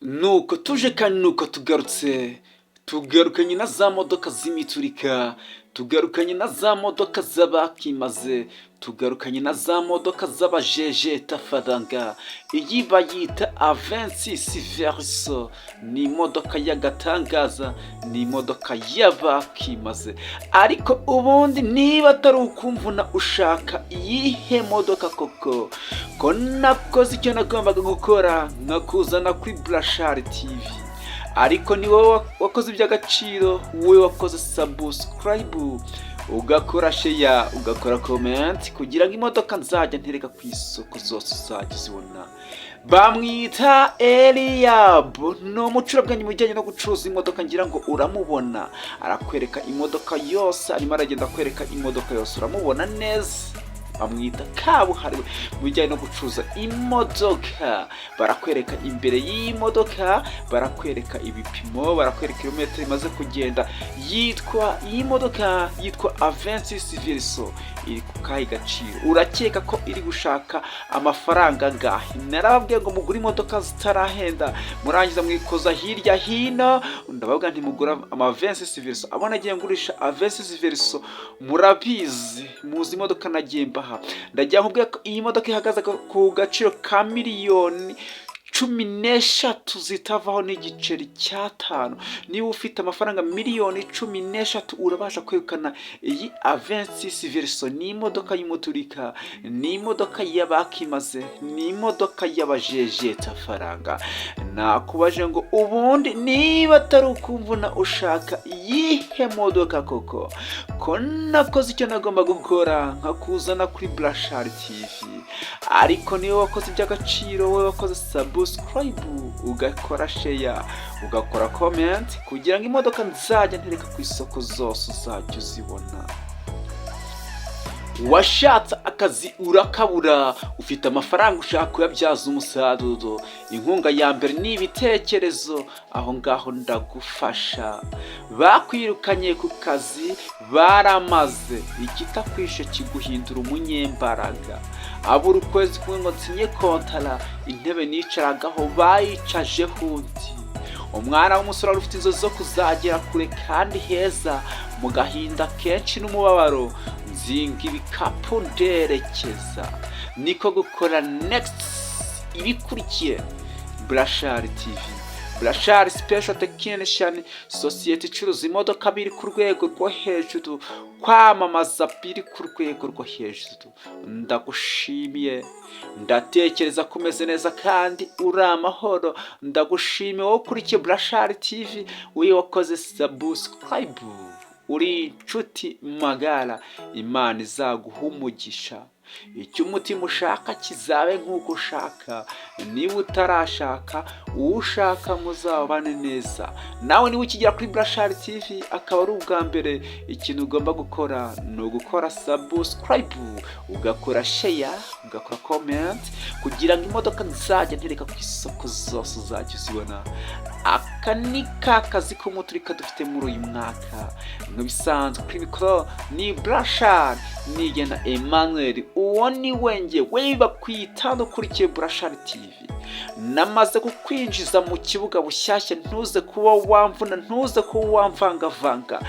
nuko tuje kandi nuko tugarukanye na za modoka z'imiturika, tugarukanye na za modoka z'abakimaze, tugarukanye na za modoka z'abajejeta faranga. Iyi bayita A26 Verso, ni imodoka y'agatangaza, ni imodoka y'abakimaze. Ariko ubundi niba atari ukumvuna ushaka iyihe modoka koko, ko nakoze icyo nagombaga gukora, nkakuzana kuri BURASHARI TV. Ariko ni wowe wakoze iby'agaciro, wowe wakoze subscribe, ugakora share, ugakora comment, kugira ngo imodoka nzajya ntereka ku isoko zose uzajya uzibona. Bamwita Eliab, no mucurabwanyi mu bijyanye no gucuruza imodoka, ngira ngo uramubona, arakwereka imodoka yose, arimo aragenda kwereka imodoka yose, uramubona neza. Bamwita kabuhariwe mu bijyanye no gucuruza imodoka, barakwereka imbere y'imodoka, barakwereka ibipimo, barakwereka kilometero imaze kugenda. Iyi modoka yitwa A26 Verso, iri ku kahe gaciro? Urakeka ko iri gushaka amafaranga ngahe? Narababwiye ngo mugura imodoka zitarahenda, murangiza mwikoza hirya hino, ndabavuga nti mugura A26 Verso. Abo nagiye ngurisha A26 Verso murabizi, muzi imodoka nagiye mbaha. Ndagira nkubwira ko iyi modoka ihagaze ku gaciro ka miliyoni 13 zitavaho n'igiceri cya 5. Niba ufite amafaranga miliyoni 13 urabasha kwegukana iyi A26 Verso. Ni imodoka y'umuturika, ni imodoka y'abakimaze, ni imodoka y'abajejeta faranga. Nakubaje ngo ubundi niba atari ukumvuna ushaka iyihe modoka koko, ko nakoze icyo nagomba gukora, nkakuzana kuri BURASHARI TV. Ariko niwe wakoze iby'agaciro, wowe wakoze subscribe, ugakora share, ugakora comment, kugira ngo imodoka nzajya ntereka ku isoko zose uzajya uzibona. Washatse akazi urakabura, ufite amafaranga ushaka kuyabyaza umusaruro, inkunga ya mbere ni ibitekerezo, aho ngaho ndagufasha. Bakwirukanye ku kazi, baramaze, ikitakwishe kiguhindura umunyembaraga. Abura ukwezi kumwe ngo nsinye kontara, intebe nicaragaho bayicajeho undi. Umwana w'umusore ufite inzozi zo kuzagera kure kandi heza, mu gahinda kenshi n'umubabaro, nzinga ibikapu nderekeza. Niko gukora next ibikurikiye. BURASHARI TV, BURASHARI Special Technician, sosiyete icuruza imodoka biri ku rwego rwo hejuru, kwamamaza biri ku rwego rwo hejuru. Ndagushimiye, ndatekereza ko umeze neza kandi uri amahoro. Ndagushimiye wowe ukurikiye BURASHARI TV, wowe wakoze subscribe, uri inshuti magara. Imana izaguha umugisha, icyo umutima ushaka kizabe nkuko ushaka. Niba utarashaka, ushaka muzabane neza. Nawe niba ukigera kuri BURASHARI TV akaba ari ubwa mbere, ikintu ugomba gukora ni ugukora subscribe, ugakora share, ugakora comment, kugira ngo imodoka nzajya ntereka ku isoko zose uzajya uzibona. Aka ni ka kazi k'umuturika dufite muri uyu mwaka. Nk'ibisanzwe kuri mikoro ni BURASHARI, nigena Emmanuel. Uwo ni wenge weba kwitanda ukurikiye BURASHARI TV. Namaze kukwinjiza mu kibuga bushyashya, ntuze kuba wamvuna, ntuze kuba wamvangavanga.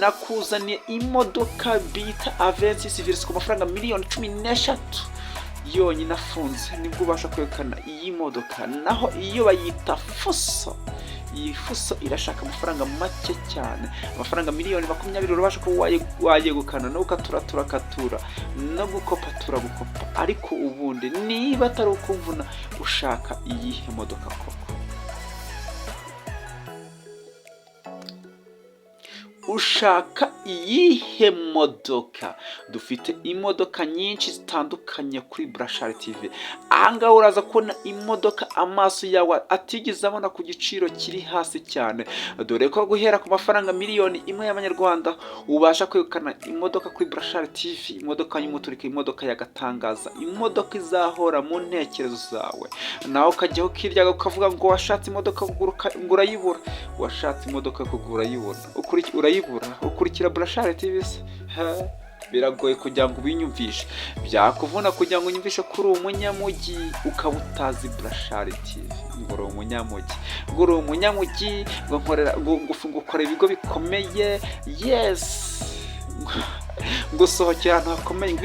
Nakuzaniye imodoka bita A26 Verso ku mafaranga miliyoni 13 yonyine afunze, nibwo ubasha kwegukana iyi modoka. Naho iyo bayita fuso, iyi fuso irashaka amafaranga make cyane, amafaranga miliyoni 20 urabasha ko wayegukana, no gukatura turakatura, no gukopa turagukopa. Ariko ubundi niba atari ukumvuna ushaka iyihe modoka koko, ushaka iyihe modoka? Dufite imodoka nyinshi zitandukanye kuri BURASHARI TV. Ahangaha uraza kubona imodoka amaso yawe atigeze abona ku giciro kiri hasi cyane, dore ko guhera ku mafaranga miliyoni 1 y'amanyarwanda ubasha kwegukana imodoka kuri BURASHARI TV. Imodoka y'umuturika, imodoka y'agatangaza, imodoka izahora mu ntekerezo zawe. Nawe ukajyaho kiryaga ukavuga ngo washatse imodoka kugura ngo urayibura, washatse imodoka kugura urayibona, urayibura. Ukurikira BURASHARI TV se? biragoye kugira ngo ubinyumvishe, byakuvuna kugira ngo unyumvishe kuri umunyamujyi ukaba utazi Burashari TV. ngo uri umunyamujyi, ngo uri umunyamujyi, ngo nkorera gukora ibigo bikomeye, yes, ngo sohokera ahantu hakomeye, ngo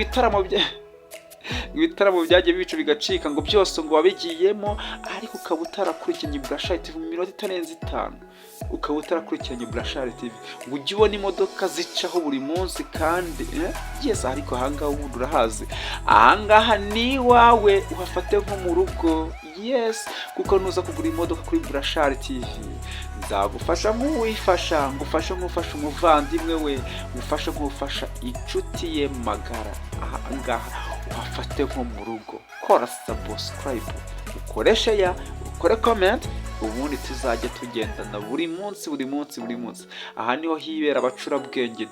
ibitaramo byagiye bibica bigacika, ngo byose ngo wabigiyemo, ariko ukaba utarakurikiranye Burashari TV mu minota itarenze 5, ukaba utarakurikiranye Burashari TV ngo ujye ubona imodoka zicaho buri munsi kandi yes, ariko ahangaha ubundi urahazi, ahangaha ni wawe uhafate nko mu rugo, yes, kuko nuza kugura imodoka kuri Burashari TV nzagufasha nk'uwifasha, ngufasha nk'ufasha umuvandimwe we, ngufasha nk'ufasha inshuti ye magara. Ahangaha uhafate nko mu rugo, kora subscribe, ukore share, ukore comment, ubundi tuzajya tugendana buri munsi. Aha niho hibera abacurabwenge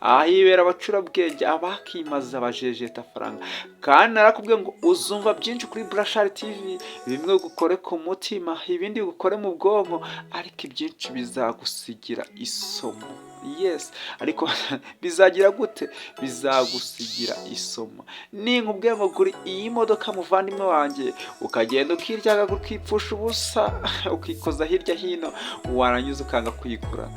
aha hibera abacurabwenge, abakimaza abajejeta faranga. Kandi narakubwiye ngo uzumva byinshi kuri Burashari TV, bimwe gukore ku mutima, ibindi gukore mu bwonko, ariko ibyinshi bizagusigira isomo. Yes, ariko bizagira gute? Bizagusigira isomo. Ninkubwiye ngo kuri iyi modoka muvandimwe wanjye, ukagenda ukiryaga ukipfusha ubusa, ukikoza hirya hino, waranyuze ukanga kuyigura,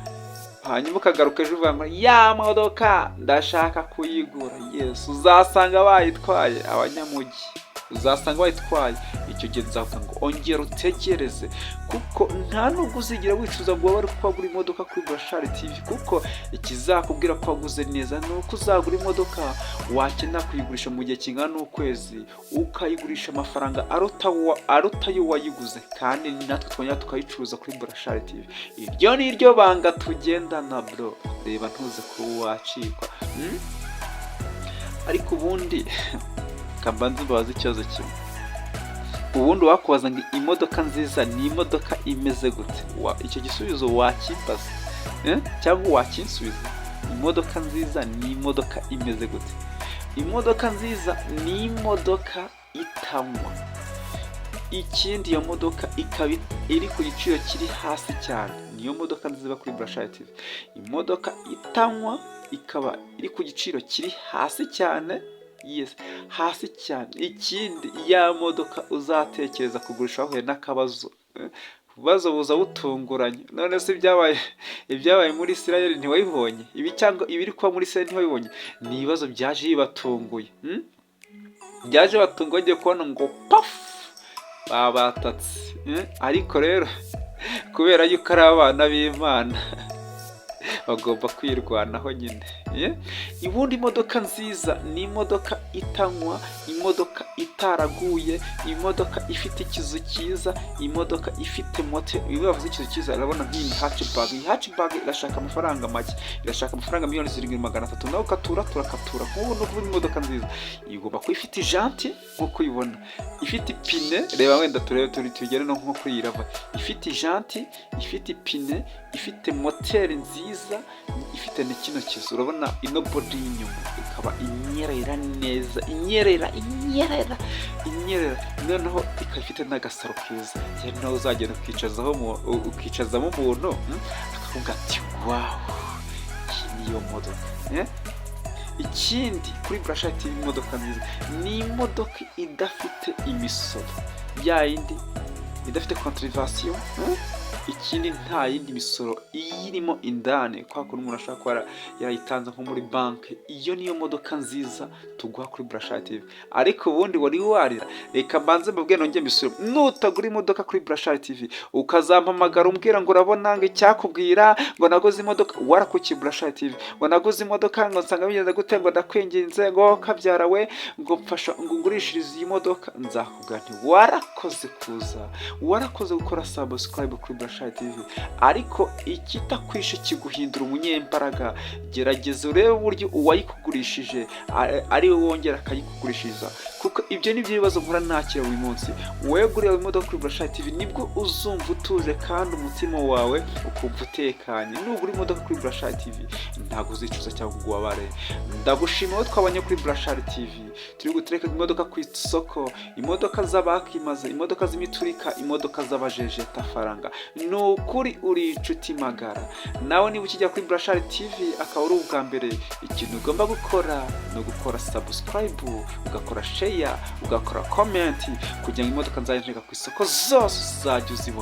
hanyuma ukagaruka ejo uvuga ngo ya modoka ndashaka kuyigura. Yes, uzasanga bayitwaye abanyamujyi, uzasanga bayitwaye. Icyo gihe nzavuga ngo ongera utegereze, kuko nta nubwo uzigira wicuza ngo wari kwagura imodoka kuri Burashari TV, kuko ikizakubwira ko waguze neza ni uko uzagura imodoka wakenera kuyigurisha mu gihe kingana n'ukwezi, ukayigurisha amafaranga aruta ayo wayiguze, kandi natwe twongera tukayicuruza kuri Burashari TV. Iryo ni ryo banga tugendana bro, reba ntuze ko wacikwa. Ariko ubundi kambanze mbabaza ikibazo kimwe, ubundi wakubaza ngo imodoka nziza ni imodoka imeze gute? Icyo gisubizo wakimbaza cyangwa wakinsubiza? Imodoka nziza ni imodoka imeze gute? Imodoka nziza ni imodoka itanywa, ikindi iyo modoka ikaba iri ku giciro kiri hasi cyane, niyo modoka nziza kuri Burashari TV. Imodoka itanywa ikaba iri ku giciro kiri hasi cyane, yes, hasi cyane. Ikindi, ya modoka uzatekereza kugurisha wahuye n'akabazo, ububazo buza butunguranye. None se ibyabaye muri Isirayeli ntiwabibonye? Ibi cyangwa ibiri kuba muri Isirayeli ntiwabibonye? Ni ibibazo byaje bibatunguye, byaje batunguye, bagiye kubona ngo paf babatatse. Ariko rero kubera yuko ari abana b'Imana bagomba kwirwanaho nyine. Ubundi imodoka nziza ni imodoka itanywa, imodoka itaraguye, imodoka ifite ikizu cyiza, imodoka ifite mote. Iyo bavuze ikizu cyiza urabona nk'iyi hatchback. Iyi hatchback irashaka amafaranga make, irashaka amafaranga miliyoni 7,300, nawe turakatura. Nk'ubu no kuvuga imodoka nziza igomba kuba ifite janti nk'uko uyibona, ifite ipine. Reba wenda tugere no nko kuri irava, ifite janti, ifite ipine, ifite moteri nziza, ifite na kino kizu. Urabona ino body y'inyuma ikaba inyerera neza, inyerera, noneho ikaba ifite n'agasaro keza, naho uzagenda ukicazamo umuntu akavuga ati wow, iyi niyo modoka. Ikindi kuri Burashari TV, imodoka nziza ni imodoka idafite imisoro, ya yindi idafite contribution. Ikindi, nta yindi misoro irimo indani, kwa kuntu umuntu ashaka kuba yayitanze nko muri banki. Iyo niyo modoka nziza tuguha kuri Burashari TV. Ariko ubundi wari warira, reka mbanze mbabwire nongeye mbisubire, nutagura imodoka kuri Burashari TV ukazampamagara umbwira ngo urabona ngo icyakubwira ngo naguze imodoka, warakukiye Burashari TV, ngo naguze imodoka ngo nsanga bigenze gute, ngo ndakwinginze ngo kabyara we ngo mfasha ngo ngurishirize iyi modoka, nzakubwira nti warakoze kuza, warakoze gukora subscribe kuri Burashari TV. Ariko ikitakwishe kiguhindura umunyembaraga. Gerageza urebe uburyo uwayikugurishije ari we wongera akayikugurishiriza, kuko ibyo ni byo bibazo nkora nakira buri munsi. Wowe guriya imodoka kuri Burashari TV nibwo uzumva utuje kandi umutima wawe ukumva utekanye. Nugura imodoka kuri Burashari TV ntabwo uzicuza cyangwa ngo ubabare. Ndagushimiye ko twabanye kuri Burashari TV, turi gutereka imodoka ku isoko, imodoka z'abakimaze, imodoka z'imiturika, imodoka z'abajejeta faranga. ni ukuri uri inshuti magara. Nawe niba ukijya kuri BURASHARI TV akaba ari ubwa mbere, ikintu ugomba gukora ni ugukora subscribe, ugakora share, ugakora comment kugira ngo imodoka nzajya ku isoko zose uzajya uzibona.